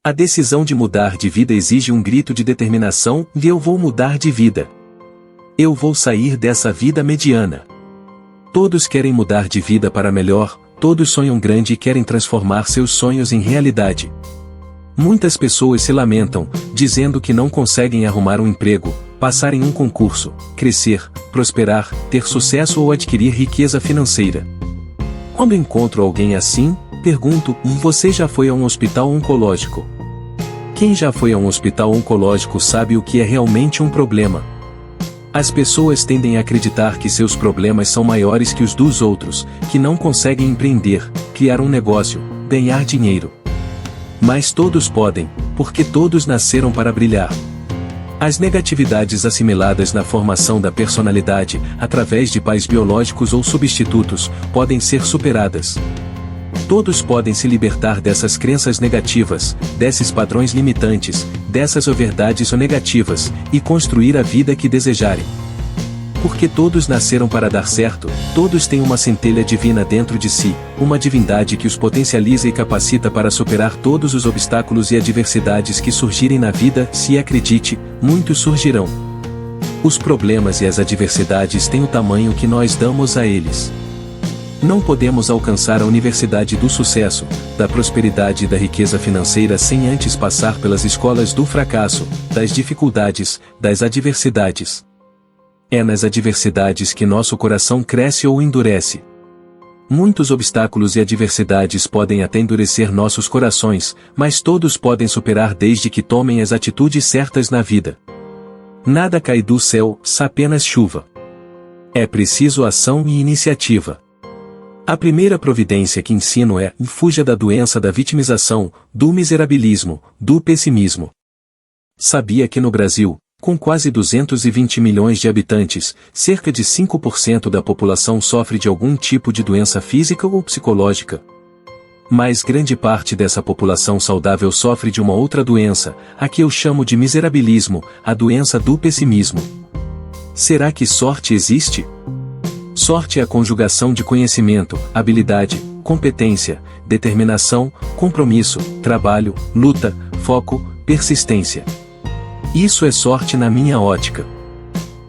A decisão de mudar de vida exige um grito de determinação e eu vou mudar de vida. Eu vou sair dessa vida mediana. Todos querem mudar de vida para melhor, todos sonham grande e querem transformar seus sonhos em realidade. Muitas pessoas se lamentam, dizendo que não conseguem arrumar um emprego, passar em um concurso, crescer, prosperar, ter sucesso ou adquirir riqueza financeira. Quando encontro alguém assim, pergunto: você já foi a um hospital oncológico? Quem já foi a um hospital oncológico sabe o que é realmente um problema. As pessoas tendem a acreditar que seus problemas são maiores que os dos outros, que não conseguem empreender, criar um negócio, ganhar dinheiro. Mas todos podem, porque todos nasceram para brilhar. As negatividades assimiladas na formação da personalidade, através de pais biológicos ou substitutos, podem ser superadas. Todos podem se libertar dessas crenças negativas, desses padrões limitantes, dessas verdades negativas, e construir a vida que desejarem. Porque todos nasceram para dar certo, todos têm uma centelha divina dentro de si, uma divindade que os potencializa e capacita para superar todos os obstáculos e adversidades que surgirem na vida. Se acredite, muitos surgirão. Os problemas e as adversidades têm o tamanho que nós damos a eles. Não podemos alcançar a universidade do sucesso, da prosperidade e da riqueza financeira sem antes passar pelas escolas do fracasso, das dificuldades, das adversidades. É nas adversidades que nosso coração cresce ou endurece. Muitos obstáculos e adversidades podem até endurecer nossos corações, mas todos podem superar desde que tomem as atitudes certas na vida. Nada cai do céu, apenas chuva. É preciso ação e iniciativa. A primeira providência que ensino é: fuja da doença da vitimização, do miserabilismo, do pessimismo. Sabia que no Brasil, com quase 220 milhões de habitantes, cerca de 5% da população sofre de algum tipo de doença física ou psicológica? Mas grande parte dessa população saudável sofre de uma outra doença, a que eu chamo de miserabilismo, a doença do pessimismo. Será que sorte existe? Sorte é a conjugação de conhecimento, habilidade, competência, determinação, compromisso, trabalho, luta, foco, persistência. Isso é sorte na minha ótica.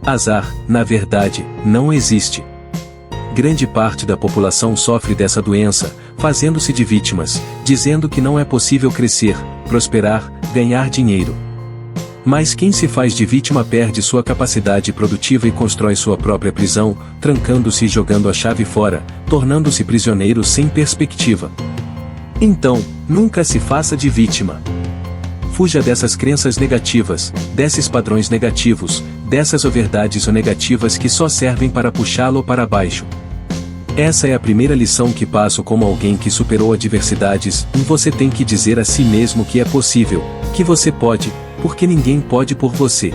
Azar, na verdade, não existe. Grande parte da população sofre dessa doença, fazendo-se de vítimas, dizendo que não é possível crescer, prosperar, ganhar dinheiro. Mas quem se faz de vítima perde sua capacidade produtiva e constrói sua própria prisão, trancando-se e jogando a chave fora, tornando-se prisioneiro sem perspectiva. Então, nunca se faça de vítima. Fuja dessas crenças negativas, desses padrões negativos, dessas verdades negativas que só servem para puxá-lo para baixo. Essa é a primeira lição que passo como alguém que superou adversidades, e você tem que dizer a si mesmo que é possível, que você pode, porque ninguém pode por você.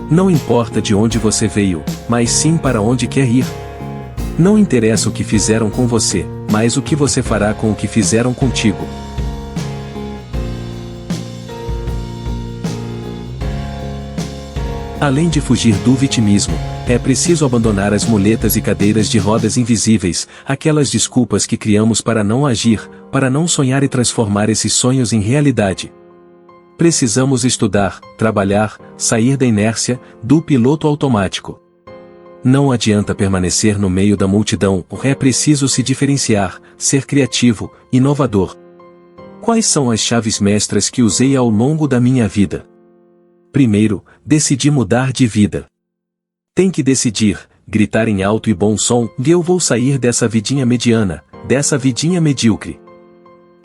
Não importa de onde você veio, mas sim para onde quer ir. Não interessa o que fizeram com você, mas o que você fará com o que fizeram contigo. Além de fugir do vitimismo, é preciso abandonar as muletas e cadeiras de rodas invisíveis, aquelas desculpas que criamos para não agir, para não sonhar e transformar esses sonhos em realidade. Precisamos estudar, trabalhar, sair da inércia, do piloto automático. Não adianta permanecer no meio da multidão, é preciso se diferenciar, ser criativo, inovador. Quais são as chaves mestras que usei ao longo da minha vida? Primeiro, decidi mudar de vida. Tem que decidir, gritar em alto e bom som: eu vou sair dessa vidinha mediana, dessa vidinha medíocre.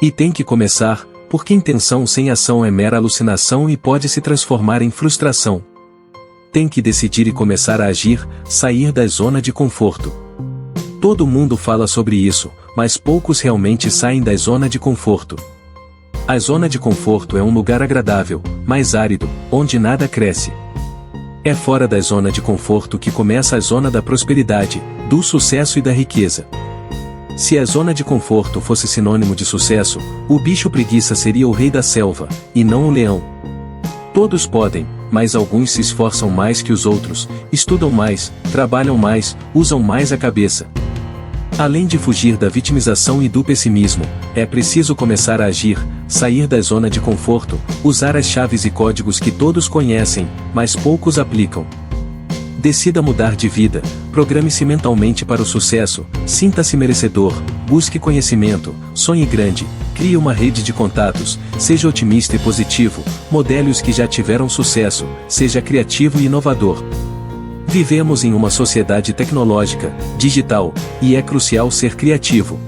E tem que começar, porque intenção sem ação é mera alucinação e pode se transformar em frustração. Tem que decidir e começar a agir, sair da zona de conforto. Todo mundo fala sobre isso, mas poucos realmente saem da zona de conforto. A zona de conforto é um lugar agradável, mas árido, onde nada cresce. É fora da zona de conforto que começa a zona da prosperidade, do sucesso e da riqueza. Se a zona de conforto fosse sinônimo de sucesso, o bicho preguiça seria o rei da selva, e não o leão. Todos podem, mas alguns se esforçam mais que os outros, estudam mais, trabalham mais, usam mais a cabeça. Além de fugir da vitimização e do pessimismo, é preciso começar a agir, sair da zona de conforto, usar as chaves e códigos que todos conhecem, mas poucos aplicam. Decida mudar de vida, programe-se mentalmente para o sucesso, sinta-se merecedor, busque conhecimento, sonhe grande, crie uma rede de contatos, seja otimista e positivo, modele os que já tiveram sucesso, seja criativo e inovador. Vivemos em uma sociedade tecnológica, digital, e é crucial ser criativo.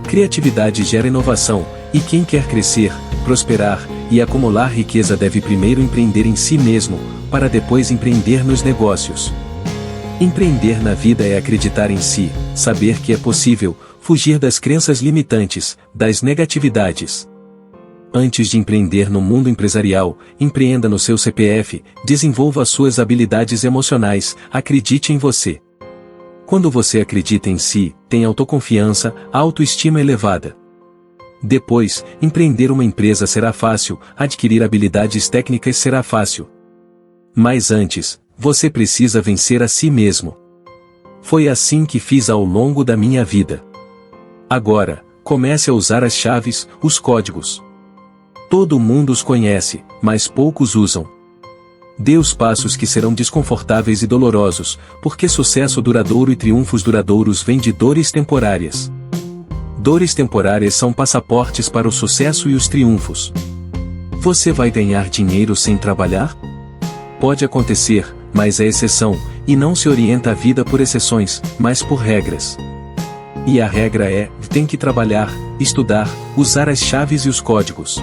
Criatividade gera inovação, e quem quer crescer, prosperar e acumular riqueza deve primeiro empreender em si mesmo, para depois empreender nos negócios. Empreender na vida é acreditar em si, saber que é possível, fugir das crenças limitantes, das negatividades. Antes de empreender no mundo empresarial, empreenda no seu CPF, desenvolva as suas habilidades emocionais, acredite em você. Quando você acredita em si, tem autoconfiança, autoestima elevada. Depois, empreender uma empresa será fácil, adquirir habilidades técnicas será fácil. Mas antes, você precisa vencer a si mesmo. Foi assim que fiz ao longo da minha vida. Agora, comece a usar as chaves, os códigos. Todo mundo os conhece, mas poucos usam. Dê os passos que serão desconfortáveis e dolorosos, porque sucesso duradouro e triunfos duradouros vêm de dores temporárias. Dores temporárias são passaportes para o sucesso e os triunfos. Você vai ganhar dinheiro sem trabalhar? Pode acontecer, mas é exceção, e não se orienta a vida por exceções, mas por regras. E a regra é, tem que trabalhar, estudar, usar as chaves e os códigos.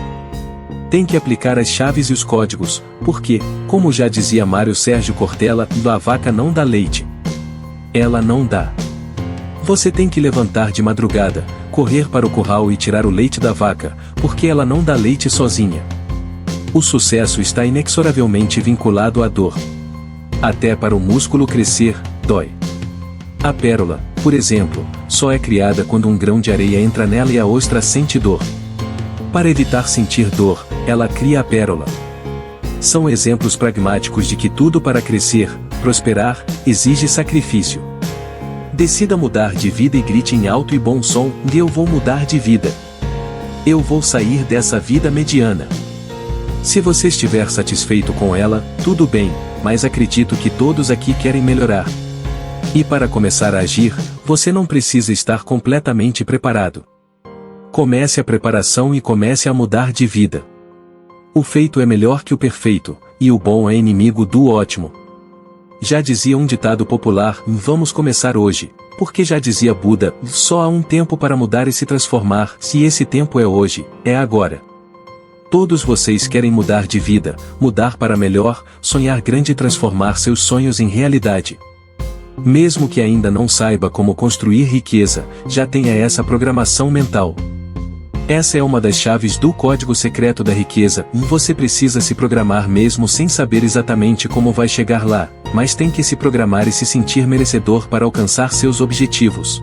Tem que aplicar as chaves e os códigos, porque, como já dizia Mário Sérgio Cortella, a vaca não dá leite. Ela não dá. Você tem que levantar de madrugada, correr para o curral e tirar o leite da vaca, porque ela não dá leite sozinha. O sucesso está inexoravelmente vinculado à dor. Até para o músculo crescer, dói. A pérola, por exemplo, só é criada quando um grão de areia entra nela e a ostra sente dor. Para evitar sentir dor, ela cria a pérola. São exemplos pragmáticos de que tudo para crescer, prosperar, exige sacrifício. Decida mudar de vida e grite em alto e bom som: eu vou mudar de vida. Eu vou sair dessa vida mediana. Se você estiver satisfeito com ela, tudo bem, mas acredito que todos aqui querem melhorar. E para começar a agir, você não precisa estar completamente preparado. Comece a preparação e comece a mudar de vida. O feito é melhor que o perfeito, e o bom é inimigo do ótimo. Já dizia um ditado popular: vamos começar hoje, porque já dizia Buda, só há um tempo para mudar e se transformar, se esse tempo é hoje, é agora. Todos vocês querem mudar de vida, mudar para melhor, sonhar grande e transformar seus sonhos em realidade. Mesmo que ainda não saiba como construir riqueza, já tenha essa programação mental. Essa é uma das chaves do código secreto da riqueza. Você precisa se programar mesmo sem saber exatamente como vai chegar lá, mas tem que se programar e se sentir merecedor para alcançar seus objetivos.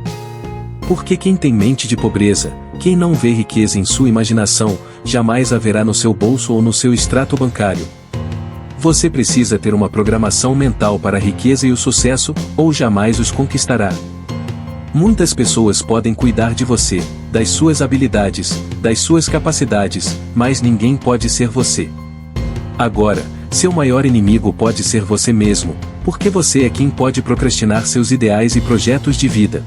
Porque quem tem mente de pobreza, quem não vê riqueza em sua imaginação, jamais haverá no seu bolso ou no seu extrato bancário. Você precisa ter uma programação mental para a riqueza e o sucesso, ou jamais os conquistará. Muitas pessoas podem cuidar de você, das suas habilidades, das suas capacidades, mas ninguém pode ser você. Agora, seu maior inimigo pode ser você mesmo, porque você é quem pode procrastinar seus ideais e projetos de vida.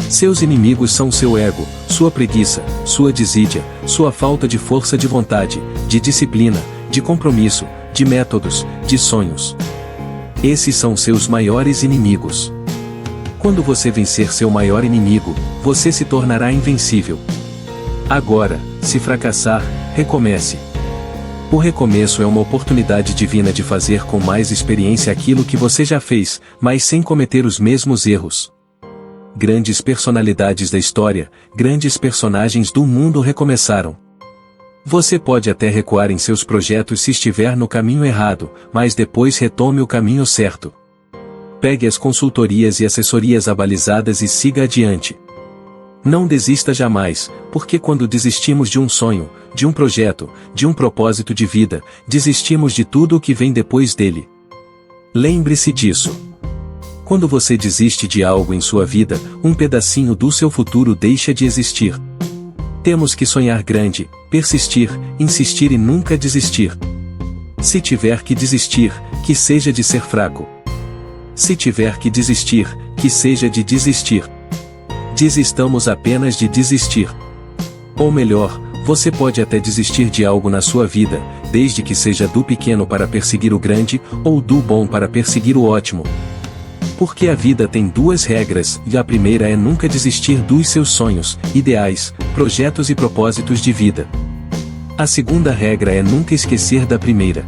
Seus inimigos são seu ego, sua preguiça, sua desídia, sua falta de força de vontade, de disciplina, de compromisso, de métodos, de sonhos. Esses são seus maiores inimigos. Quando você vencer seu maior inimigo, você se tornará invencível. Agora, se fracassar, recomece. O recomeço é uma oportunidade divina de fazer com mais experiência aquilo que você já fez, mas sem cometer os mesmos erros. Grandes personalidades da história, grandes personagens do mundo recomeçaram. Você pode até recuar em seus projetos se estiver no caminho errado, mas depois retome o caminho certo. Pegue as consultorias e assessorias abalizadas e siga adiante. Não desista jamais, porque quando desistimos de um sonho, de um projeto, de um propósito de vida, desistimos de tudo o que vem depois dele. Lembre-se disso. Quando você desiste de algo em sua vida, um pedacinho do seu futuro deixa de existir. Temos que sonhar grande, persistir, insistir e nunca desistir. Se tiver que desistir, que seja de ser fraco. Se tiver que desistir, que seja de desistir. Desistamos apenas de desistir. Ou melhor, você pode até desistir de algo na sua vida, desde que seja do pequeno para perseguir o grande, ou do bom para perseguir o ótimo. Porque a vida tem duas regras, e a primeira é nunca desistir dos seus sonhos, ideais, projetos e propósitos de vida. A segunda regra é nunca esquecer da primeira.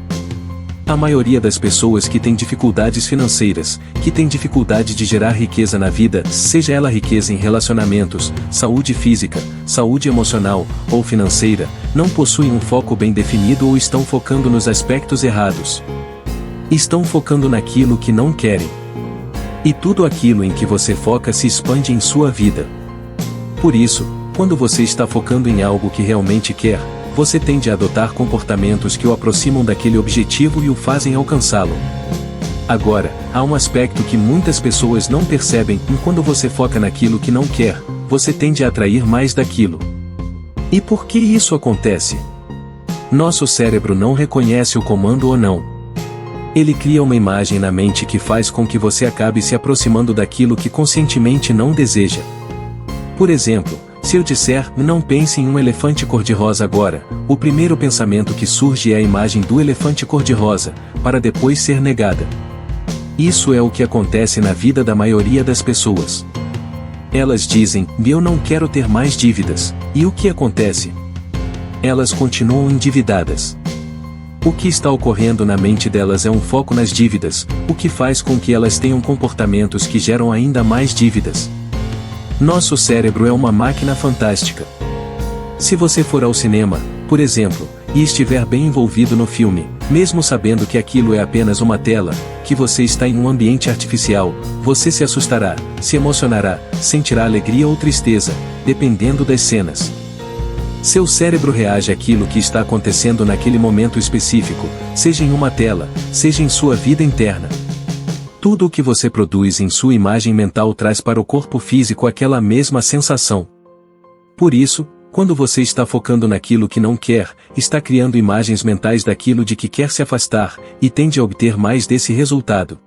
A maioria das pessoas que tem dificuldades financeiras, que tem dificuldade de gerar riqueza na vida, seja ela riqueza em relacionamentos, saúde física, saúde emocional ou financeira, não possuem um foco bem definido ou estão focando nos aspectos errados. Estão focando naquilo que não querem. E tudo aquilo em que você foca se expande em sua vida. Por isso, quando você está focando em algo que realmente quer, você tende a adotar comportamentos que o aproximam daquele objetivo e o fazem alcançá-lo. Agora, há um aspecto que muitas pessoas não percebem, e quando você foca naquilo que não quer, você tende a atrair mais daquilo. E por que isso acontece? Nosso cérebro não reconhece o comando ou não. Ele cria uma imagem na mente que faz com que você acabe se aproximando daquilo que conscientemente não deseja. Por exemplo, se eu disser, não pense em um elefante cor-de-rosa agora, o primeiro pensamento que surge é a imagem do elefante cor-de-rosa, para depois ser negada. Isso é o que acontece na vida da maioria das pessoas. Elas dizem, eu não quero ter mais dívidas, e o que acontece? Elas continuam endividadas. O que está ocorrendo na mente delas é um foco nas dívidas, o que faz com que elas tenham comportamentos que geram ainda mais dívidas. Nosso cérebro é uma máquina fantástica. Se você for ao cinema, por exemplo, e estiver bem envolvido no filme, mesmo sabendo que aquilo é apenas uma tela, que você está em um ambiente artificial, você se assustará, se emocionará, sentirá alegria ou tristeza, dependendo das cenas. Seu cérebro reage àquilo que está acontecendo naquele momento específico, seja em uma tela, seja em sua vida interna. Tudo o que você produz em sua imagem mental traz para o corpo físico aquela mesma sensação. Por isso, quando você está focando naquilo que não quer, está criando imagens mentais daquilo de que quer se afastar, e tende a obter mais desse resultado.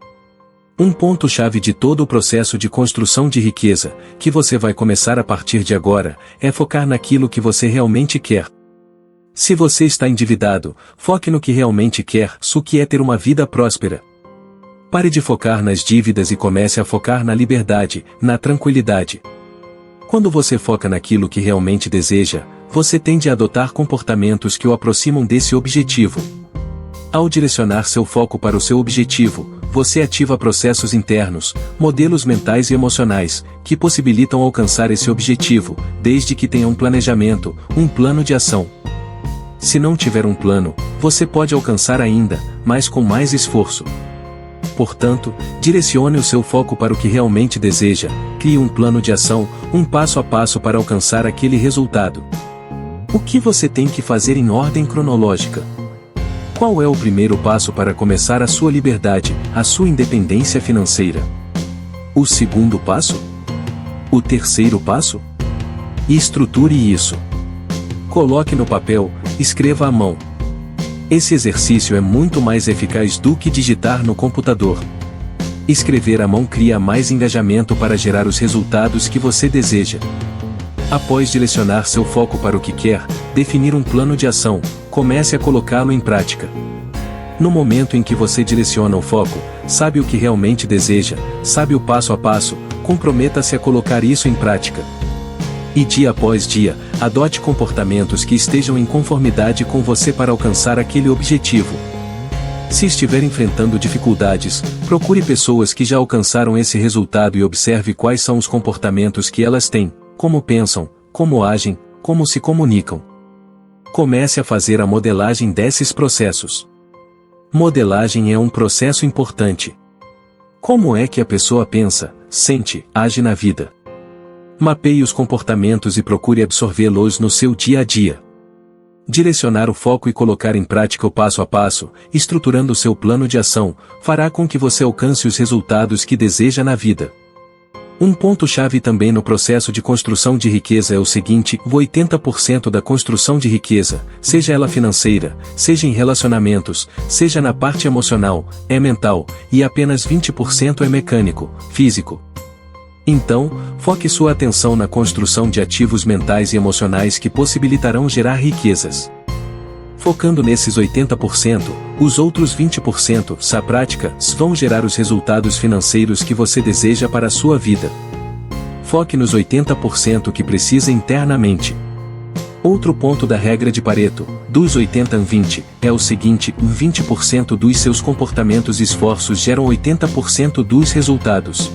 Um ponto-chave de todo o processo de construção de riqueza, que você vai começar a partir de agora, é focar naquilo que você realmente quer. Se você está endividado, foque no que realmente quer, o que é ter uma vida próspera. Pare de focar nas dívidas e comece a focar na liberdade, na tranquilidade. Quando você foca naquilo que realmente deseja, você tende a adotar comportamentos que o aproximam desse objetivo. Ao direcionar seu foco para o seu objetivo, você ativa processos internos, modelos mentais e emocionais, que possibilitam alcançar esse objetivo, desde que tenha um planejamento, um plano de ação. Se não tiver um plano, você pode alcançar ainda, mas com mais esforço. Portanto, direcione o seu foco para o que realmente deseja, crie um plano de ação, um passo a passo para alcançar aquele resultado. O que você tem que fazer em ordem cronológica? Qual é o primeiro passo para começar a sua liberdade, a sua independência financeira? O segundo passo? O terceiro passo? Estruture isso. Coloque no papel, escreva à mão. Esse exercício é muito mais eficaz do que digitar no computador. Escrever à mão cria mais engajamento para gerar os resultados que você deseja. Após direcionar seu foco para o que quer, definir um plano de ação, comece a colocá-lo em prática. No momento em que você direciona o foco, sabe o que realmente deseja, sabe o passo a passo, comprometa-se a colocar isso em prática. E dia após dia, adote comportamentos que estejam em conformidade com você para alcançar aquele objetivo. Se estiver enfrentando dificuldades, procure pessoas que já alcançaram esse resultado e observe quais são os comportamentos que elas têm, como pensam, como agem, como se comunicam. Comece a fazer a modelagem desses processos. Modelagem é um processo importante. Como é que a pessoa pensa, sente, age na vida? Mapeie os comportamentos e procure absorvê-los no seu dia a dia. Direcionar o foco e colocar em prática o passo a passo, estruturando seu plano de ação, fará com que você alcance os resultados que deseja na vida. Um ponto-chave também no processo de construção de riqueza é o seguinte: o 80% da construção de riqueza, seja ela financeira, seja em relacionamentos, seja na parte emocional, é mental, e apenas 20% é mecânico, físico. Então, foque sua atenção na construção de ativos mentais e emocionais que possibilitarão gerar riquezas. Focando nesses 80%, os outros 20%, sa prática, vão gerar os resultados financeiros que você deseja para a sua vida. Foque nos 80% que precisa internamente. Outro ponto da regra de Pareto, dos 80-20, é o seguinte: 20% dos seus comportamentos e esforços geram 80% dos resultados.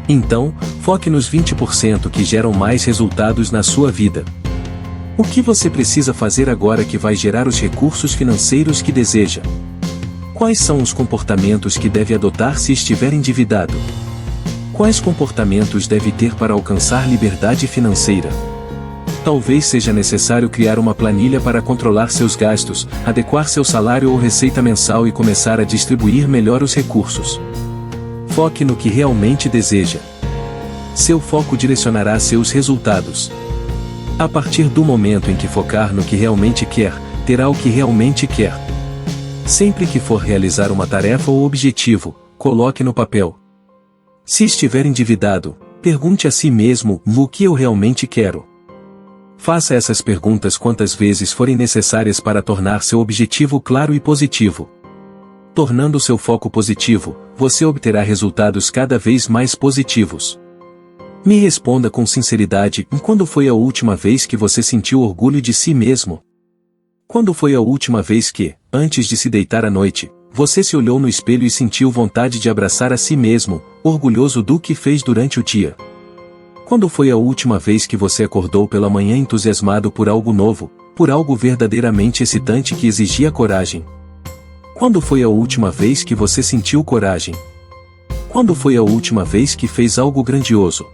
Então, foque nos 20% que geram mais resultados na sua vida. O que você precisa fazer agora que vai gerar os recursos financeiros que deseja? Quais são os comportamentos que deve adotar se estiver endividado? Quais comportamentos deve ter para alcançar liberdade financeira? Talvez seja necessário criar uma planilha para controlar seus gastos, adequar seu salário ou receita mensal e começar a distribuir melhor os recursos. Foque no que realmente deseja. Seu foco direcionará seus resultados. A partir do momento em que focar no que realmente quer, terá o que realmente quer. Sempre que for realizar uma tarefa ou objetivo, coloque no papel. Se estiver endividado, pergunte a si mesmo: o que eu realmente quero? Faça essas perguntas quantas vezes forem necessárias para tornar seu objetivo claro e positivo. Tornando seu foco positivo, você obterá resultados cada vez mais positivos. Me responda com sinceridade: quando foi a última vez que você sentiu orgulho de si mesmo? Quando foi a última vez que, antes de se deitar à noite, você se olhou no espelho e sentiu vontade de abraçar a si mesmo, orgulhoso do que fez durante o dia? Quando foi a última vez que você acordou pela manhã entusiasmado por algo novo, por algo verdadeiramente excitante que exigia coragem? Quando foi a última vez que você sentiu coragem? Quando foi a última vez que fez algo grandioso?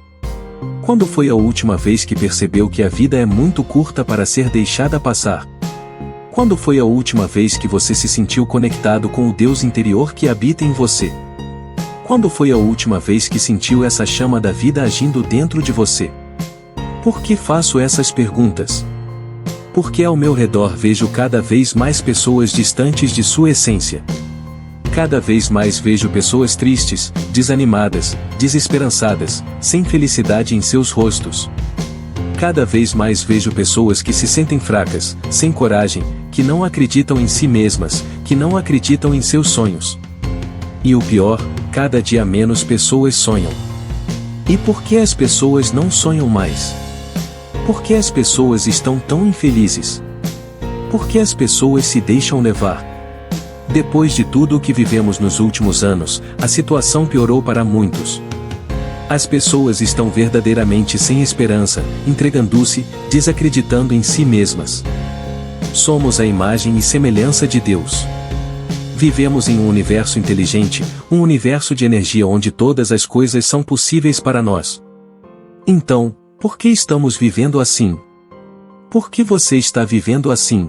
Quando foi a última vez que percebeu que a vida é muito curta para ser deixada passar? Quando foi a última vez que você se sentiu conectado com o Deus interior que habita em você? Quando foi a última vez que sentiu essa chama da vida agindo dentro de você? Por que faço essas perguntas? Porque ao meu redor vejo cada vez mais pessoas distantes de sua essência. Cada vez mais vejo pessoas tristes, desanimadas, desesperançadas, sem felicidade em seus rostos. Cada vez mais vejo pessoas que se sentem fracas, sem coragem, que não acreditam em si mesmas, que não acreditam em seus sonhos. E o pior, cada dia menos pessoas sonham. E por que as pessoas não sonham mais? Por que as pessoas estão tão infelizes? Por que as pessoas se deixam levar? Depois de tudo o que vivemos nos últimos anos, a situação piorou para muitos. As pessoas estão verdadeiramente sem esperança, entregando-se, desacreditando em si mesmas. Somos a imagem e semelhança de Deus. Vivemos em um universo inteligente, um universo de energia onde todas as coisas são possíveis para nós. Então, por que estamos vivendo assim? Por que você está vivendo assim?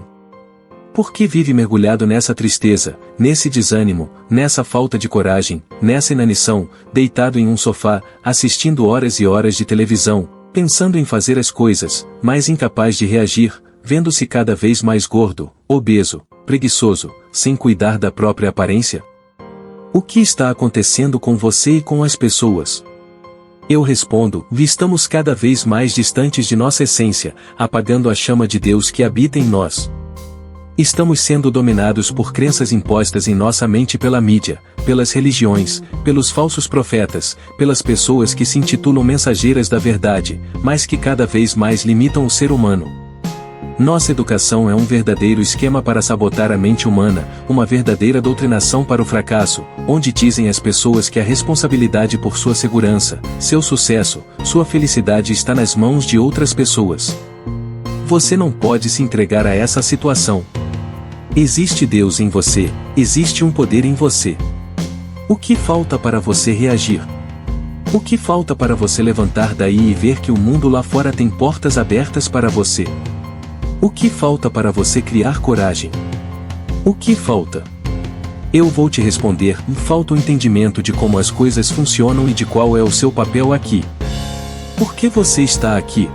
Por que vive mergulhado nessa tristeza, nesse desânimo, nessa falta de coragem, nessa inanição, deitado em um sofá, assistindo horas e horas de televisão, pensando em fazer as coisas, mas incapaz de reagir, vendo-se cada vez mais gordo, obeso, preguiçoso, sem cuidar da própria aparência? O que está acontecendo com você e com as pessoas? Eu respondo: estamos cada vez mais distantes de nossa essência, apagando a chama de Deus que habita em nós. Estamos sendo dominados por crenças impostas em nossa mente pela mídia, pelas religiões, pelos falsos profetas, pelas pessoas que se intitulam mensageiras da verdade, mas que cada vez mais limitam o ser humano. Nossa educação é um verdadeiro esquema para sabotar a mente humana, uma verdadeira doutrinação para o fracasso, onde dizem às pessoas que a responsabilidade por sua segurança, seu sucesso, sua felicidade está nas mãos de outras pessoas. Você não pode se entregar a essa situação. Existe Deus em você, existe um poder em você. O que falta para você reagir? O que falta para você levantar daí e ver que o mundo lá fora tem portas abertas para você? O que falta para você criar coragem? O que falta? Eu vou te responder: falta o entendimento de como as coisas funcionam e de qual é o seu papel aqui. Por que você está aqui?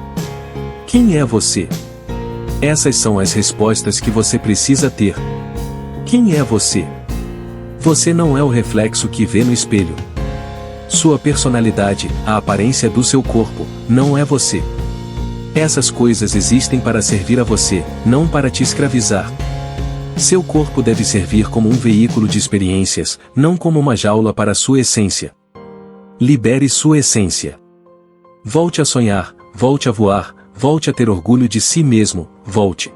Quem é você? Essas são as respostas que você precisa ter. Quem é você? Você não é o reflexo que vê no espelho. Sua personalidade, a aparência do seu corpo, não é você. Essas coisas existem para servir a você, não para te escravizar. Seu corpo deve servir como um veículo de experiências, não como uma jaula para sua essência. Libere sua essência. Volte a sonhar, volte a voar, volte a ter orgulho de si mesmo, volte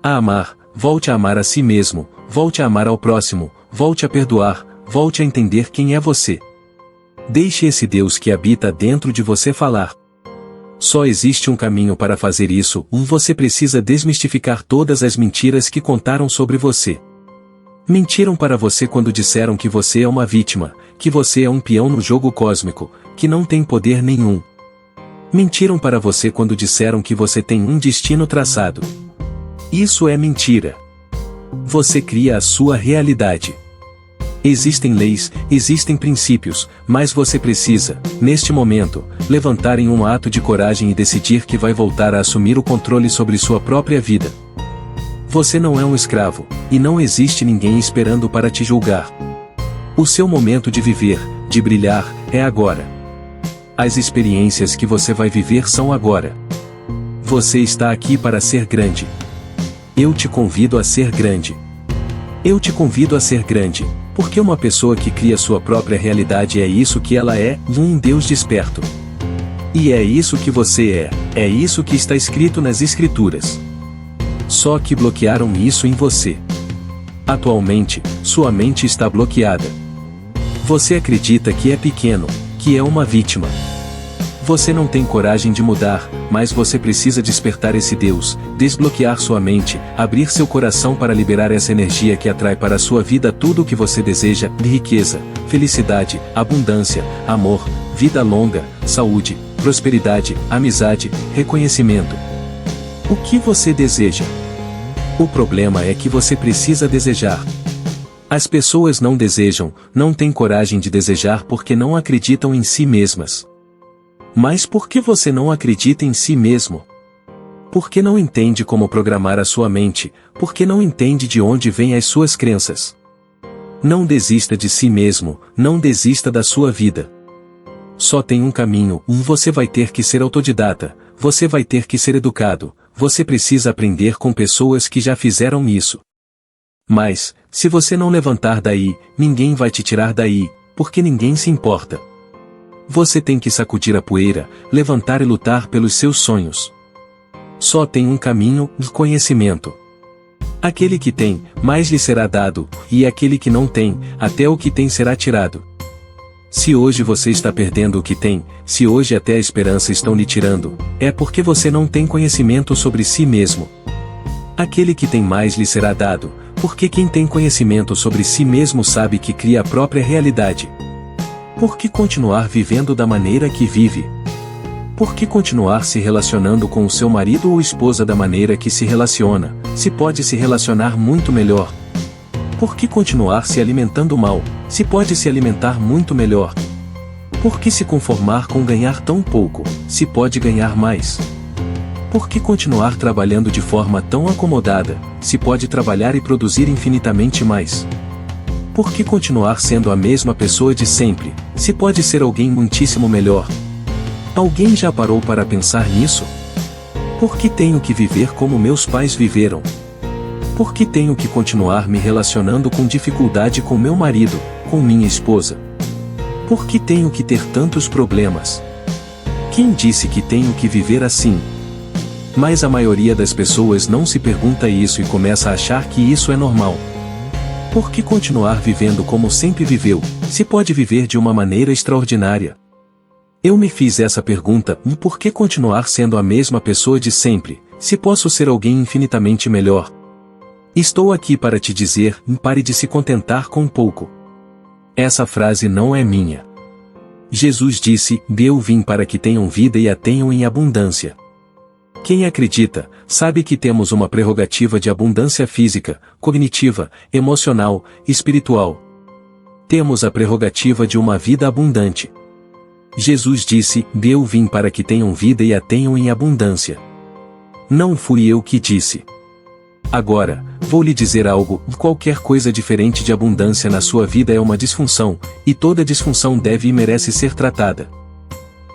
a amar, volte a amar a si mesmo, volte a amar ao próximo, volte a perdoar, volte a entender quem é você. Deixe esse Deus que habita dentro de você falar. Só existe um caminho para fazer isso: você precisa desmistificar todas as mentiras que contaram sobre você. Mentiram para você quando disseram que você é uma vítima, que você é um peão no jogo cósmico, que não tem poder nenhum. Mentiram para você quando disseram que você tem um destino traçado. Isso é mentira. Você cria a sua realidade. Existem leis, existem princípios, mas você precisa, neste momento, levantar em um ato de coragem e decidir que vai voltar a assumir o controle sobre sua própria vida. Você não é um escravo, e não existe ninguém esperando para te julgar. O seu momento de viver, de brilhar, é agora. As experiências que você vai viver são agora. Você está aqui para ser grande. Eu te convido a ser grande. Eu te convido a ser grande, porque uma pessoa que cria sua própria realidade é isso que ela é, um Deus desperto. E é isso que você é isso que está escrito nas Escrituras. Só que bloquearam isso em você. Atualmente, sua mente está bloqueada. Você acredita que é pequeno, que é uma vítima. Você não tem coragem de mudar, mas você precisa despertar esse Deus, desbloquear sua mente, abrir seu coração para liberar essa energia que atrai para a sua vida tudo o que você deseja: riqueza, felicidade, abundância, amor, vida longa, saúde, prosperidade, amizade, reconhecimento. O que você deseja? O problema é que você precisa desejar. As pessoas não desejam, não têm coragem de desejar porque não acreditam em si mesmas. Mas por que você não acredita em si mesmo? Porque não entende como programar a sua mente, porque não entende de onde vêm as suas crenças. Não desista de si mesmo, não desista da sua vida. Só tem um caminho: você vai ter que ser autodidata, você vai ter que ser educado, você precisa aprender com pessoas que já fizeram isso. Mas, se você não levantar daí, ninguém vai te tirar daí, porque ninguém se importa. Você tem que sacudir a poeira, levantar e lutar pelos seus sonhos. Só tem um caminho: o conhecimento. Aquele que tem, mais lhe será dado, e aquele que não tem, até o que tem será tirado. Se hoje você está perdendo o que tem, se hoje até a esperança estão lhe tirando, é porque você não tem conhecimento sobre si mesmo. Aquele que tem mais lhe será dado, porque quem tem conhecimento sobre si mesmo sabe que cria a própria realidade. Por que continuar vivendo da maneira que vive? Por que continuar se relacionando com o seu marido ou esposa da maneira que se relaciona, se pode se relacionar muito melhor? Por que continuar se alimentando mal, se pode se alimentar muito melhor? Por que se conformar com ganhar tão pouco, se pode ganhar mais? Por que continuar trabalhando de forma tão acomodada, se pode trabalhar e produzir infinitamente mais? Por que continuar sendo a mesma pessoa de sempre, se pode ser alguém muitíssimo melhor? Alguém já parou para pensar nisso? Por que tenho que viver como meus pais viveram? Por que tenho que continuar me relacionando com dificuldade com meu marido, com minha esposa? Por que tenho que ter tantos problemas? Quem disse que tenho que viver assim? Mas a maioria das pessoas não se pergunta isso e começa a achar que isso é normal. Por que continuar vivendo como sempre viveu, se pode viver de uma maneira extraordinária? Eu me fiz essa pergunta: por que continuar sendo a mesma pessoa de sempre, se posso ser alguém infinitamente melhor? Estou aqui para te dizer: pare de se contentar com pouco. Essa frase não é minha. Jesus disse: eu vim para que tenham vida e a tenham em abundância. Quem acredita, sabe que temos uma prerrogativa de abundância física, cognitiva, emocional, espiritual. Temos a prerrogativa de uma vida abundante. Jesus disse: eu vim para que tenham vida e a tenham em abundância. Não fui eu que disse. Agora, vou lhe dizer algo: qualquer coisa diferente de abundância na sua vida é uma disfunção, e toda disfunção deve e merece ser tratada.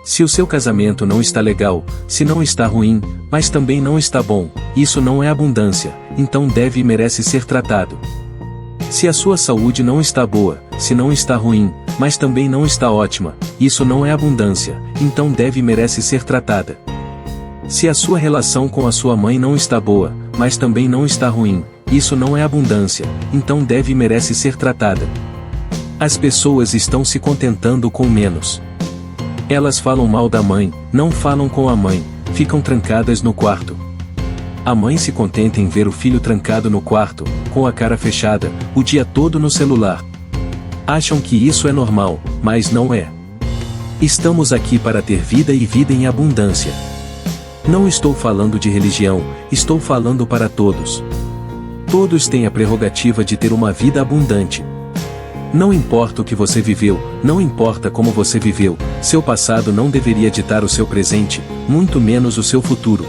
Se o seu casamento não está legal, se não está ruim, mas também não está bom, isso não é abundância, então deve e merece ser tratado. Se a sua saúde não está boa, se não está ruim, mas também não está ótima, isso não é abundância, então deve e merece ser tratada. Se a sua relação com a sua mãe não está boa, mas também não está ruim, isso não é abundância, então deve e merece ser tratada. As pessoas estão se contentando com menos. Elas falam mal da mãe, não falam com a mãe, ficam trancadas no quarto. A mãe se contenta em ver o filho trancado no quarto, com a cara fechada, o dia todo no celular. Acham que isso é normal, mas não é. Estamos aqui para ter vida e vida em abundância. Não estou falando de religião, estou falando para todos. Todos têm a prerrogativa de ter uma vida abundante. Não importa o que você viveu, não importa como você viveu, seu passado não deveria ditar o seu presente, muito menos o seu futuro.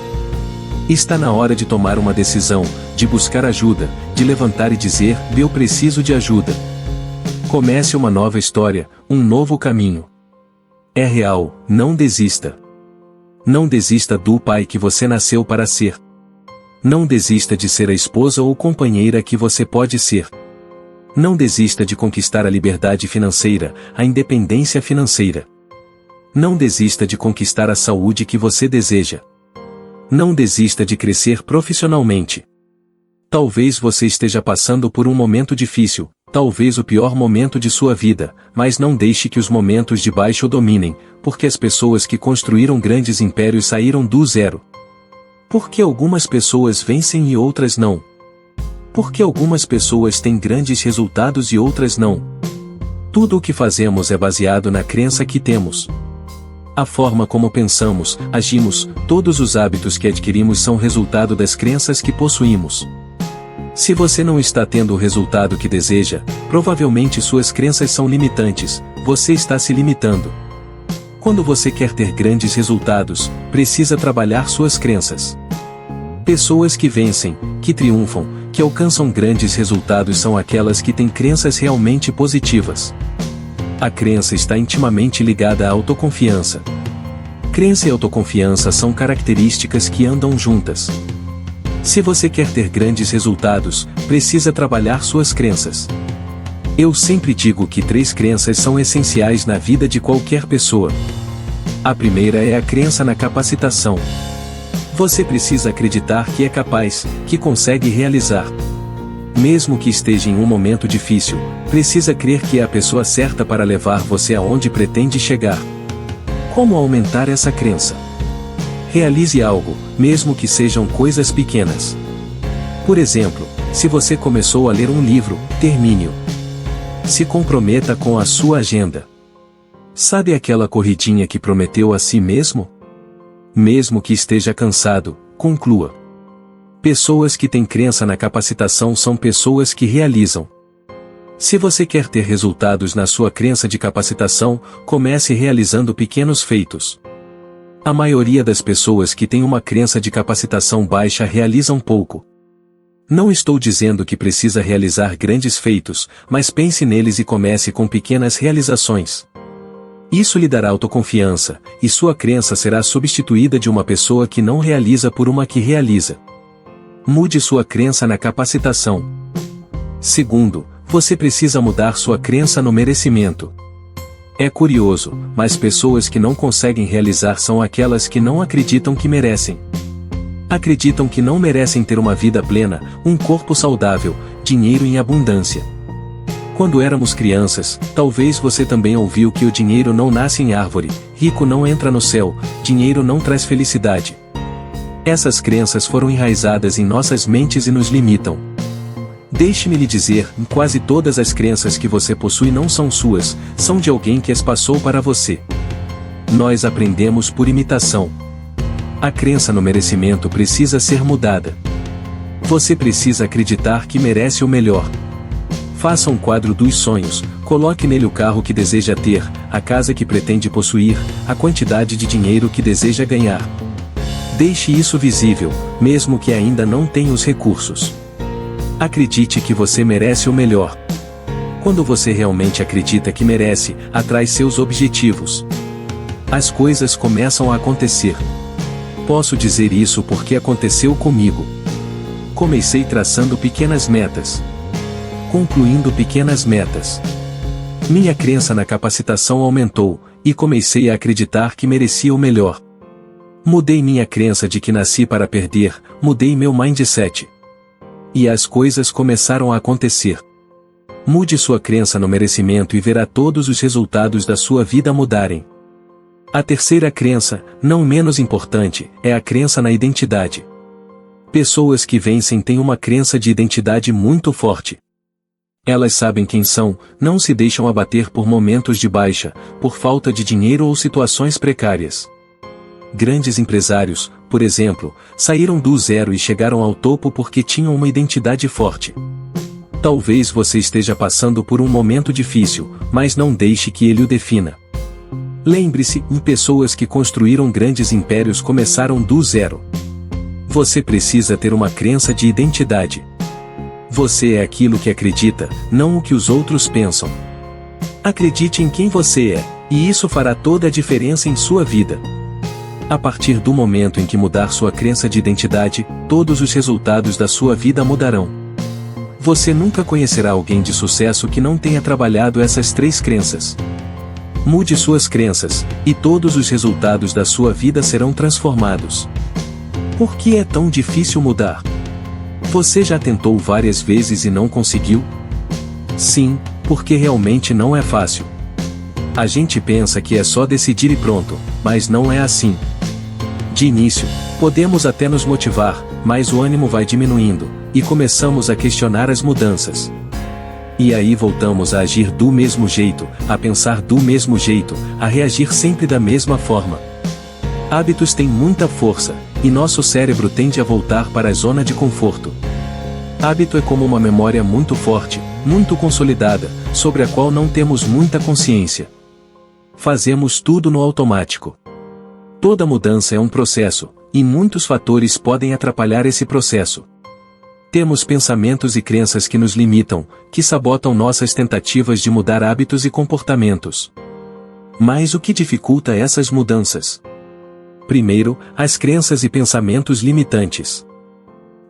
Está na hora de tomar uma decisão, de buscar ajuda, de levantar e dizer: eu preciso de ajuda. Comece uma nova história, um novo caminho. É real, não desista. Não desista do pai que você nasceu para ser. Não desista de ser a esposa ou companheira que você pode ser. Não desista de conquistar a liberdade financeira, a independência financeira. Não desista de conquistar a saúde que você deseja. Não desista de crescer profissionalmente. Talvez você esteja passando por um momento difícil, talvez o pior momento de sua vida, mas não deixe que os momentos de baixo o dominem, porque as pessoas que construíram grandes impérios saíram do zero. Por que algumas pessoas vencem e outras não? Por que algumas pessoas têm grandes resultados e outras não? Tudo o que fazemos é baseado na crença que temos. A forma como pensamos, agimos, todos os hábitos que adquirimos são resultado das crenças que possuímos. Se você não está tendo o resultado que deseja, provavelmente suas crenças são limitantes, você está se limitando. Quando você quer ter grandes resultados, precisa trabalhar suas crenças. Pessoas que vencem, que triunfam, que alcançam grandes resultados são aquelas que têm crenças realmente positivas. A crença está intimamente ligada à autoconfiança. Crença e autoconfiança são características que andam juntas. Se você quer ter grandes resultados, precisa trabalhar suas crenças. Eu sempre digo que 3 crenças são essenciais na vida de qualquer pessoa. A primeira é a crença na capacitação. Você precisa acreditar que é capaz, que consegue realizar. Mesmo que esteja em um momento difícil, precisa crer que é a pessoa certa para levar você aonde pretende chegar. Como aumentar essa crença? Realize algo, mesmo que sejam coisas pequenas. Por exemplo, se você começou a ler um livro, termine-o. Se comprometa com a sua agenda. Sabe aquela corridinha que prometeu a si mesmo? Mesmo que esteja cansado, conclua. Pessoas que têm crença na capacitação são pessoas que realizam. Se você quer ter resultados na sua crença de capacitação, comece realizando pequenos feitos. A maioria das pessoas que têm uma crença de capacitação baixa realizam pouco. Não estou dizendo que precisa realizar grandes feitos, mas pense neles e comece com pequenas realizações. Isso lhe dará autoconfiança, e sua crença será substituída de uma pessoa que não realiza por uma que realiza. Mude sua crença na capacitação. Segundo, você precisa mudar sua crença no merecimento. É curioso, mas pessoas que não conseguem realizar são aquelas que não acreditam que merecem. Acreditam que não merecem ter uma vida plena, um corpo saudável, dinheiro em abundância. Quando éramos crianças, talvez você também ouviu que o dinheiro não nasce em árvore, rico não entra no céu, dinheiro não traz felicidade. Essas crenças foram enraizadas em nossas mentes e nos limitam. Deixe-me lhe dizer, quase todas as crenças que você possui não são suas, são de alguém que as passou para você. Nós aprendemos por imitação. A crença no merecimento precisa ser mudada. Você precisa acreditar que merece o melhor. Faça um quadro dos sonhos, coloque nele o carro que deseja ter, a casa que pretende possuir, a quantidade de dinheiro que deseja ganhar. Deixe isso visível, mesmo que ainda não tenha os recursos. Acredite que você merece o melhor. Quando você realmente acredita que merece, atrai seus objetivos. As coisas começam a acontecer. Posso dizer isso porque aconteceu comigo. Comecei traçando pequenas metas. Concluindo pequenas metas. Minha crença na capacitação aumentou, e comecei a acreditar que merecia o melhor. Mudei minha crença de que nasci para perder, mudei meu mindset. E as coisas começaram a acontecer. Mude sua crença no merecimento e verá todos os resultados da sua vida mudarem. A terceira crença, não menos importante, é a crença na identidade. Pessoas que vencem têm uma crença de identidade muito forte. Elas sabem quem são, não se deixam abater por momentos de baixa, por falta de dinheiro ou situações precárias. Grandes empresários, por exemplo, saíram do zero e chegaram ao topo porque tinham uma identidade forte. Talvez você esteja passando por um momento difícil, mas não deixe que ele o defina. Lembre-se, pessoas que construíram grandes impérios começaram do zero. Você precisa ter uma crença de identidade. Você é aquilo que acredita, não o que os outros pensam. Acredite em quem você é, e isso fará toda a diferença em sua vida. A partir do momento em que mudar sua crença de identidade, todos os resultados da sua vida mudarão. Você nunca conhecerá alguém de sucesso que não tenha trabalhado essas três crenças. Mude suas crenças, e todos os resultados da sua vida serão transformados. Por que é tão difícil mudar? Você já tentou várias vezes e não conseguiu? Sim, porque realmente não é fácil. A gente pensa que é só decidir e pronto, mas não é assim. De início, podemos até nos motivar, mas o ânimo vai diminuindo, e começamos a questionar as mudanças. E aí voltamos a agir do mesmo jeito, a pensar do mesmo jeito, a reagir sempre da mesma forma. Hábitos têm muita força, e nosso cérebro tende a voltar para a zona de conforto. Hábito é como uma memória muito forte, muito consolidada, sobre a qual não temos muita consciência. Fazemos tudo no automático. Toda mudança é um processo, e muitos fatores podem atrapalhar esse processo. Temos pensamentos e crenças que nos limitam, que sabotam nossas tentativas de mudar hábitos e comportamentos. Mas o que dificulta essas mudanças? Primeiro, as crenças e pensamentos limitantes.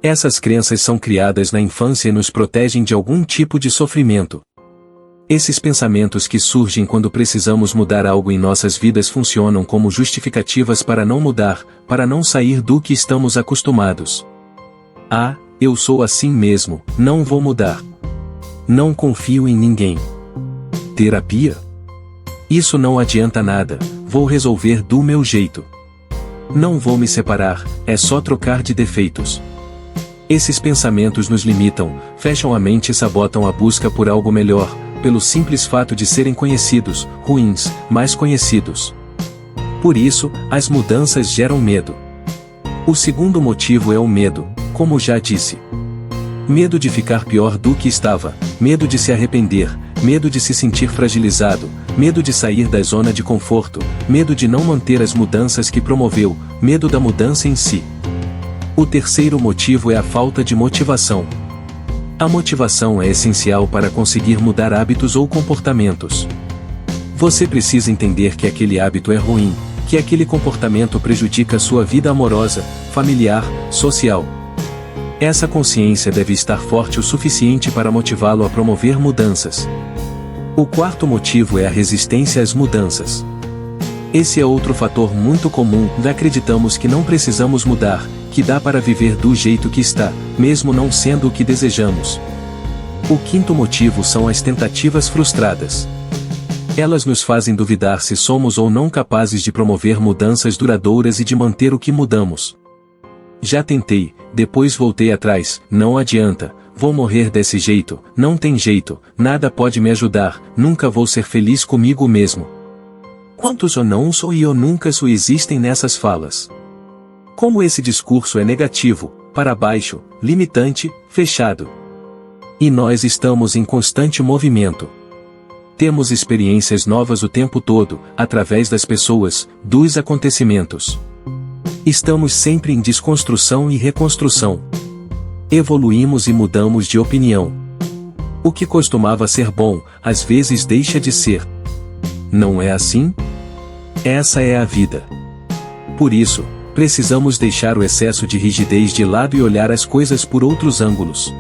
Essas crenças são criadas na infância e nos protegem de algum tipo de sofrimento. Esses pensamentos que surgem quando precisamos mudar algo em nossas vidas funcionam como justificativas para não mudar, para não sair do que estamos acostumados. Eu sou assim mesmo, não vou mudar. Não confio em ninguém. Terapia? Isso não adianta nada, vou resolver do meu jeito. Não vou me separar, é só trocar de defeitos. Esses pensamentos nos limitam, fecham a mente e sabotam a busca por algo melhor, pelo simples fato de serem conhecidos, ruins, mais conhecidos. Por isso, as mudanças geram medo. O segundo motivo é o medo, como já disse. Medo de ficar pior do que estava, medo de se arrepender, medo de se sentir fragilizado, medo de sair da zona de conforto, medo de não manter as mudanças que promoveu, medo da mudança em si. O terceiro motivo é a falta de motivação. A motivação é essencial para conseguir mudar hábitos ou comportamentos. Você precisa entender que aquele hábito é ruim, que aquele comportamento prejudica sua vida amorosa, familiar, social. Essa consciência deve estar forte o suficiente para motivá-lo a promover mudanças. O quarto motivo é a resistência às mudanças. Esse é outro fator muito comum, acreditamos que não precisamos mudar, que dá para viver do jeito que está, mesmo não sendo o que desejamos. O quinto motivo são as tentativas frustradas. Elas nos fazem duvidar se somos ou não capazes de promover mudanças duradouras e de manter o que mudamos. Já tentei, depois voltei atrás, não adianta, vou morrer desse jeito, não tem jeito, nada pode me ajudar, nunca vou ser feliz comigo mesmo. Quantos eu não sou e eu nunca sou existem nessas falas? Como esse discurso é negativo, para baixo, limitante, fechado. E nós estamos em constante movimento. Temos experiências novas o tempo todo, através das pessoas, dos acontecimentos. Estamos sempre em desconstrução e reconstrução. Evoluímos e mudamos de opinião. O que costumava ser bom, às vezes deixa de ser. Não é assim? Essa é a vida. Por isso, precisamos deixar o excesso de rigidez de lado e olhar as coisas por outros ângulos.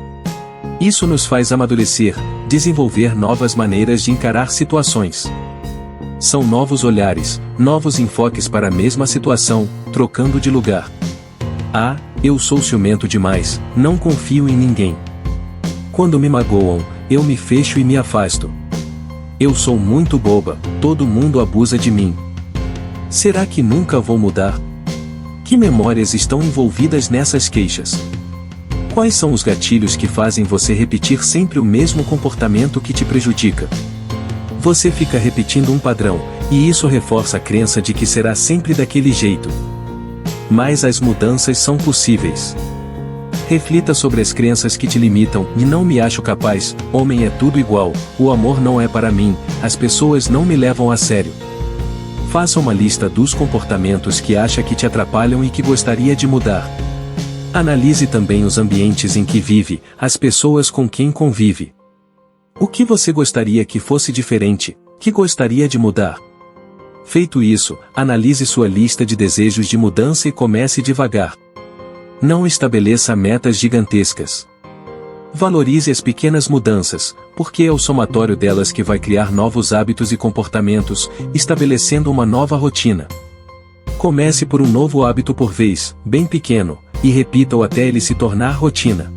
Isso nos faz amadurecer, desenvolver novas maneiras de encarar situações. São novos olhares, novos enfoques para a mesma situação, trocando de lugar. Ah, eu sou ciumento demais, não confio em ninguém. Quando me magoam, eu me fecho e me afasto. Eu sou muito boba, todo mundo abusa de mim. Será que nunca vou mudar? Que memórias estão envolvidas nessas queixas? Quais são os gatilhos que fazem você repetir sempre o mesmo comportamento que te prejudica? Você fica repetindo um padrão, e isso reforça a crença de que será sempre daquele jeito. Mas as mudanças são possíveis. Reflita sobre as crenças que te limitam, e não me acho capaz, homem é tudo igual, o amor não é para mim, as pessoas não me levam a sério. Faça uma lista dos comportamentos que acha que te atrapalham e que gostaria de mudar. Analise também os ambientes em que vive, as pessoas com quem convive. O que você gostaria que fosse diferente, que gostaria de mudar? Feito isso, analise sua lista de desejos de mudança e comece devagar. Não estabeleça metas gigantescas. Valorize as pequenas mudanças, porque é o somatório delas que vai criar novos hábitos e comportamentos, estabelecendo uma nova rotina. Comece por um novo hábito por vez, bem pequeno, e repita-o até ele se tornar rotina.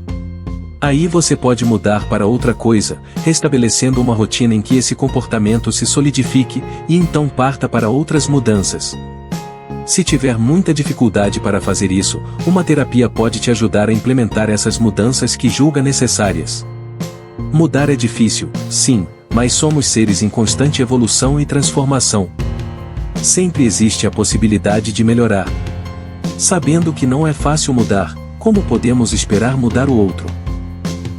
Aí você pode mudar para outra coisa, restabelecendo uma rotina em que esse comportamento se solidifique, e então parta para outras mudanças. Se tiver muita dificuldade para fazer isso, uma terapia pode te ajudar a implementar essas mudanças que julga necessárias. Mudar é difícil, sim, mas somos seres em constante evolução e transformação. Sempre existe a possibilidade de melhorar. Sabendo que não é fácil mudar, como podemos esperar mudar o outro?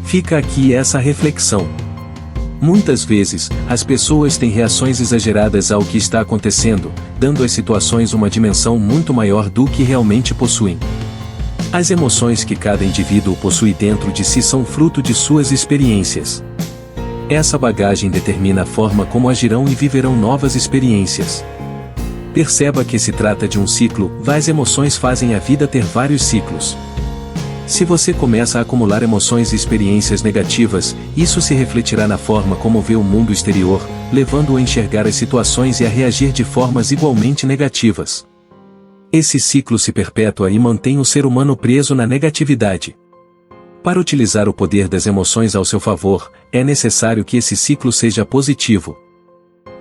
Fica aqui essa reflexão. Muitas vezes, as pessoas têm reações exageradas ao que está acontecendo, dando às situações uma dimensão muito maior do que realmente possuem. As emoções que cada indivíduo possui dentro de si são fruto de suas experiências. Essa bagagem determina a forma como agirão e viverão novas experiências. Perceba que se trata de um ciclo, as emoções fazem a vida ter vários ciclos. Se você começa a acumular emoções e experiências negativas, isso se refletirá na forma como vê o mundo exterior, levando-o a enxergar as situações e a reagir de formas igualmente negativas. Esse ciclo se perpetua e mantém o ser humano preso na negatividade. Para utilizar o poder das emoções ao seu favor, é necessário que esse ciclo seja positivo.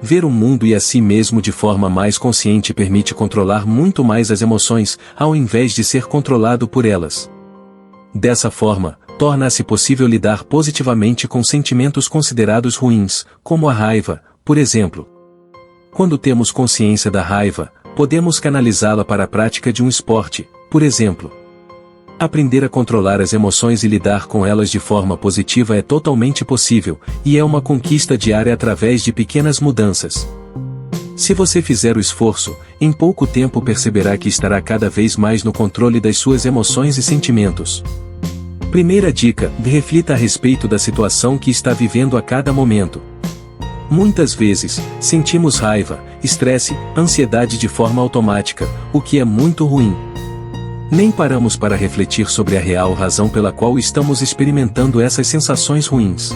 Ver o mundo e a si mesmo de forma mais consciente permite controlar muito mais as emoções, ao invés de ser controlado por elas. Dessa forma, torna-se possível lidar positivamente com sentimentos considerados ruins, como a raiva, por exemplo. Quando temos consciência da raiva, podemos canalizá-la para a prática de um esporte, por exemplo. Aprender a controlar as emoções e lidar com elas de forma positiva é totalmente possível, e é uma conquista diária através de pequenas mudanças. Se você fizer o esforço, em pouco tempo perceberá que estará cada vez mais no controle das suas emoções e sentimentos. Primeira dica: reflita a respeito da situação que está vivendo a cada momento. Muitas vezes, sentimos raiva, estresse, ansiedade de forma automática, o que é muito ruim. Nem paramos para refletir sobre a real razão pela qual estamos experimentando essas sensações ruins.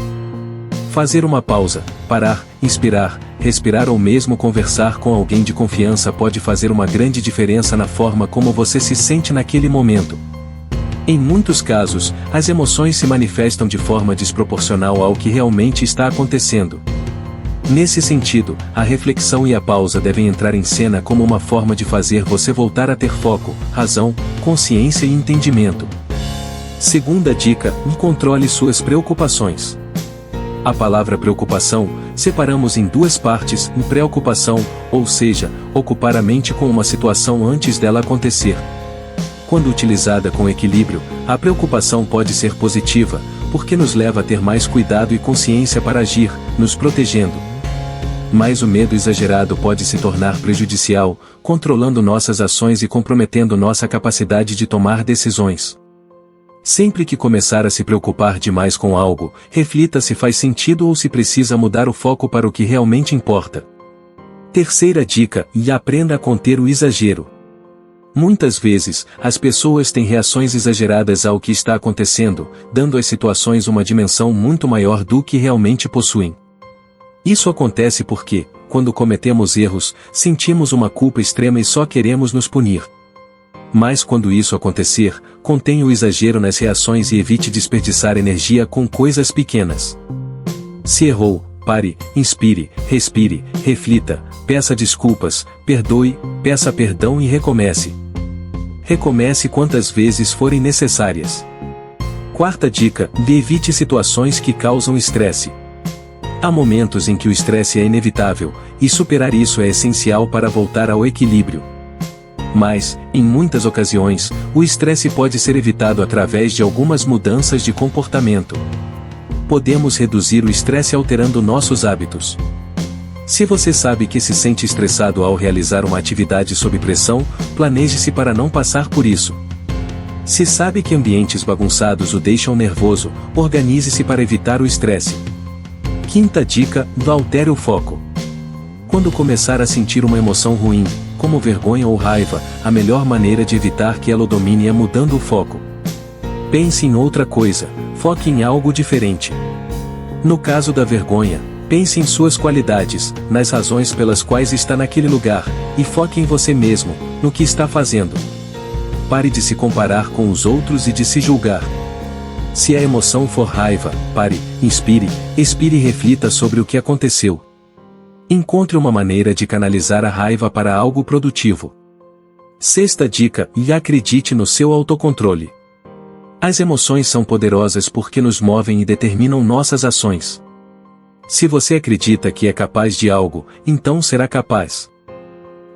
Fazer uma pausa, parar, inspirar, respirar ou mesmo conversar com alguém de confiança pode fazer uma grande diferença na forma como você se sente naquele momento. Em muitos casos, as emoções se manifestam de forma desproporcional ao que realmente está acontecendo. Nesse sentido, a reflexão e a pausa devem entrar em cena como uma forma de fazer você voltar a ter foco, razão, consciência e entendimento. Segunda dica: controle suas preocupações. A palavra preocupação, separamos em duas partes: preocupação, ou seja, ocupar a mente com uma situação antes dela acontecer. Quando utilizada com equilíbrio, a preocupação pode ser positiva, porque nos leva a ter mais cuidado e consciência para agir, nos protegendo. Mas o medo exagerado pode se tornar prejudicial, controlando nossas ações e comprometendo nossa capacidade de tomar decisões. Sempre que começar a se preocupar demais com algo, reflita se faz sentido ou se precisa mudar o foco para o que realmente importa. Terceira dica: aprenda a conter o exagero. Muitas vezes, as pessoas têm reações exageradas ao que está acontecendo, dando às situações uma dimensão muito maior do que realmente possuem. Isso acontece porque, quando cometemos erros, sentimos uma culpa extrema e só queremos nos punir. Mas quando isso acontecer, contenha o exagero nas reações e evite desperdiçar energia com coisas pequenas. Se errou, pare, inspire, respire, reflita, peça desculpas, perdoe, peça perdão e recomece. Recomece quantas vezes forem necessárias. Quarta dica: evite situações que causam estresse. Há momentos em que o estresse é inevitável, e superar isso é essencial para voltar ao equilíbrio. Mas, em muitas ocasiões, o estresse pode ser evitado através de algumas mudanças de comportamento. Podemos reduzir o estresse alterando nossos hábitos. Se você sabe que se sente estressado ao realizar uma atividade sob pressão, planeje-se para não passar por isso. Se sabe que ambientes bagunçados o deixam nervoso, organize-se para evitar o estresse. Quinta dica: altere o foco. Quando começar a sentir uma emoção ruim, como vergonha ou raiva, a melhor maneira de evitar que ela o domine é mudando o foco. Pense em outra coisa, foque em algo diferente. No caso da vergonha, pense em suas qualidades, nas razões pelas quais está naquele lugar, e foque em você mesmo, no que está fazendo. Pare de se comparar com os outros e de se julgar. Se a emoção for raiva, pare, inspire, expire e reflita sobre o que aconteceu. Encontre uma maneira de canalizar a raiva para algo produtivo. Sexta dica: acredite no seu autocontrole. As emoções são poderosas porque nos movem e determinam nossas ações. Se você acredita que é capaz de algo, então será capaz.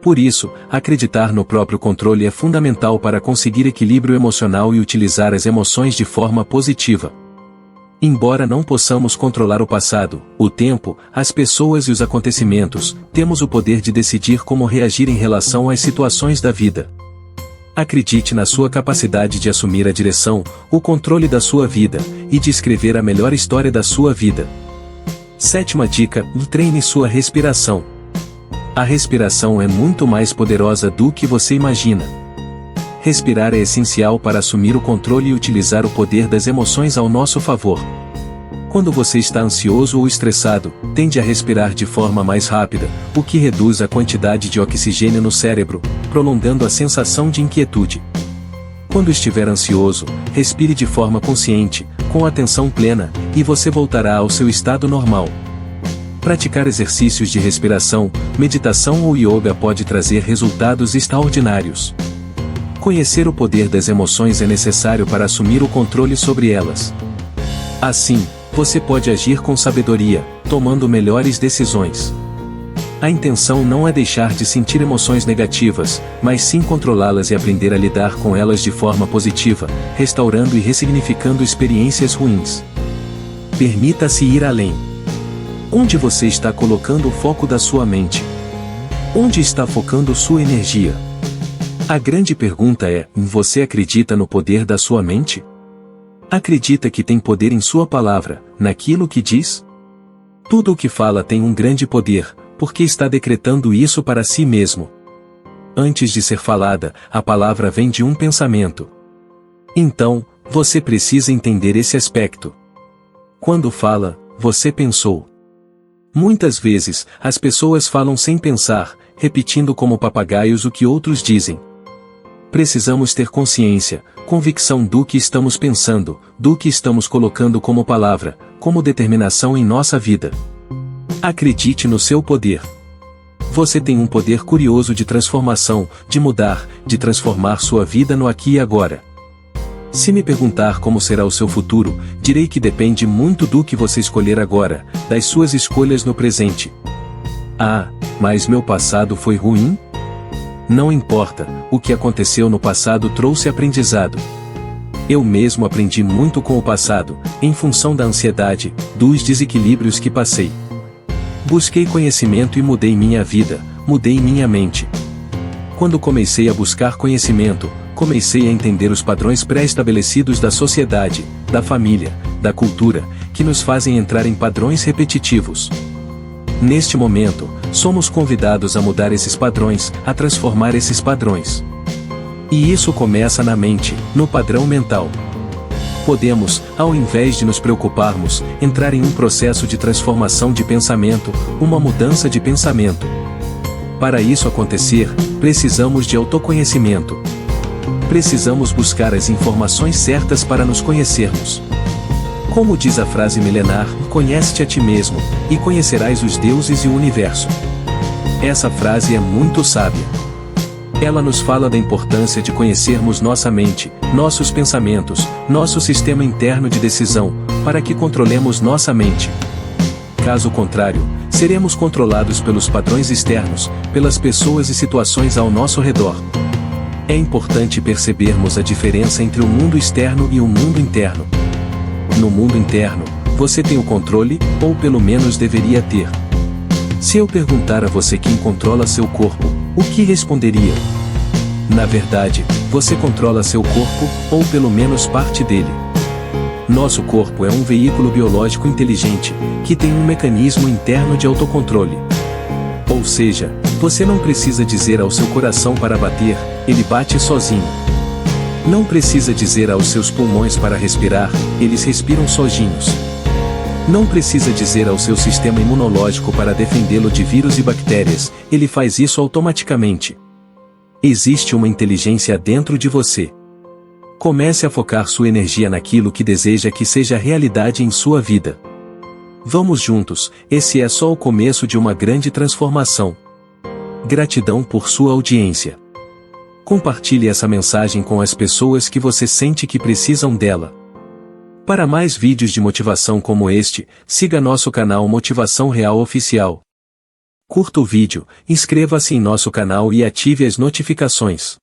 Por isso, acreditar no próprio controle é fundamental para conseguir equilíbrio emocional e utilizar as emoções de forma positiva. Embora não possamos controlar o passado, o tempo, as pessoas e os acontecimentos, temos o poder de decidir como reagir em relação às situações da vida. Acredite na sua capacidade de assumir a direção, o controle da sua vida, e de escrever a melhor história da sua vida. Sétima dica: treine sua respiração. A respiração é muito mais poderosa do que você imagina. Respirar é essencial para assumir o controle e utilizar o poder das emoções ao nosso favor. Quando você está ansioso ou estressado, tende a respirar de forma mais rápida, o que reduz a quantidade de oxigênio no cérebro, prolongando a sensação de inquietude. Quando estiver ansioso, respire de forma consciente, com atenção plena, e você voltará ao seu estado normal. Praticar exercícios de respiração, meditação ou yoga pode trazer resultados extraordinários. Conhecer o poder das emoções é necessário para assumir o controle sobre elas. Assim, você pode agir com sabedoria, tomando melhores decisões. A intenção não é deixar de sentir emoções negativas, mas sim controlá-las e aprender a lidar com elas de forma positiva, restaurando e ressignificando experiências ruins. Permita-se ir além. Onde você está colocando o foco da sua mente? Onde está focando sua energia? A grande pergunta é: você acredita no poder da sua mente? Acredita que tem poder em sua palavra, naquilo que diz? Tudo o que fala tem um grande poder, porque está decretando isso para si mesmo. Antes de ser falada, a palavra vem de um pensamento. Então, você precisa entender esse aspecto. Quando fala, você pensou. Muitas vezes, as pessoas falam sem pensar, repetindo como papagaios o que outros dizem. Precisamos ter consciência, convicção do que estamos pensando, do que estamos colocando como palavra, como determinação em nossa vida. Acredite no seu poder. Você tem um poder curioso de transformação, de mudar, de transformar sua vida no aqui e agora. Se me perguntar como será o seu futuro, direi que depende muito do que você escolher agora, das suas escolhas no presente. Ah, mas meu passado foi ruim? Não importa, o que aconteceu no passado trouxe aprendizado. Eu mesmo aprendi muito com o passado, em função da ansiedade, dos desequilíbrios que passei. Busquei conhecimento e mudei minha vida, mudei minha mente. Quando comecei a buscar conhecimento, comecei a entender os padrões pré-estabelecidos da sociedade, da família, da cultura, que nos fazem entrar em padrões repetitivos. Neste momento, somos convidados a mudar esses padrões, a transformar esses padrões. E isso começa na mente, no padrão mental. Podemos, ao invés de nos preocuparmos, entrar em um processo de transformação de pensamento, uma mudança de pensamento. Para isso acontecer, precisamos de autoconhecimento. Precisamos buscar as informações certas para nos conhecermos. Como diz a frase milenar, conhece-te a ti mesmo, e conhecerás os deuses e o universo. Essa frase é muito sábia. Ela nos fala da importância de conhecermos nossa mente, nossos pensamentos, nosso sistema interno de decisão, para que controlemos nossa mente. Caso contrário, seremos controlados pelos padrões externos, pelas pessoas e situações ao nosso redor. É importante percebermos a diferença entre o mundo externo e o mundo interno. No mundo interno, você tem o controle, ou pelo menos deveria ter. Se eu perguntar a você quem controla seu corpo, o que responderia? Na verdade, você controla seu corpo, ou pelo menos parte dele. Nosso corpo é um veículo biológico inteligente, que tem um mecanismo interno de autocontrole. Ou seja, você não precisa dizer ao seu coração para bater, ele bate sozinho. Não precisa dizer aos seus pulmões para respirar, eles respiram sozinhos. Não precisa dizer ao seu sistema imunológico para defendê-lo de vírus e bactérias, ele faz isso automaticamente. Existe uma inteligência dentro de você. Comece a focar sua energia naquilo que deseja que seja realidade em sua vida. Vamos juntos, esse é só o começo de uma grande transformação. Gratidão por sua audiência. Compartilhe essa mensagem com as pessoas que você sente que precisam dela. Para mais vídeos de motivação como este, siga nosso canal Motivação Real Oficial. Curta o vídeo, inscreva-se em nosso canal e ative as notificações.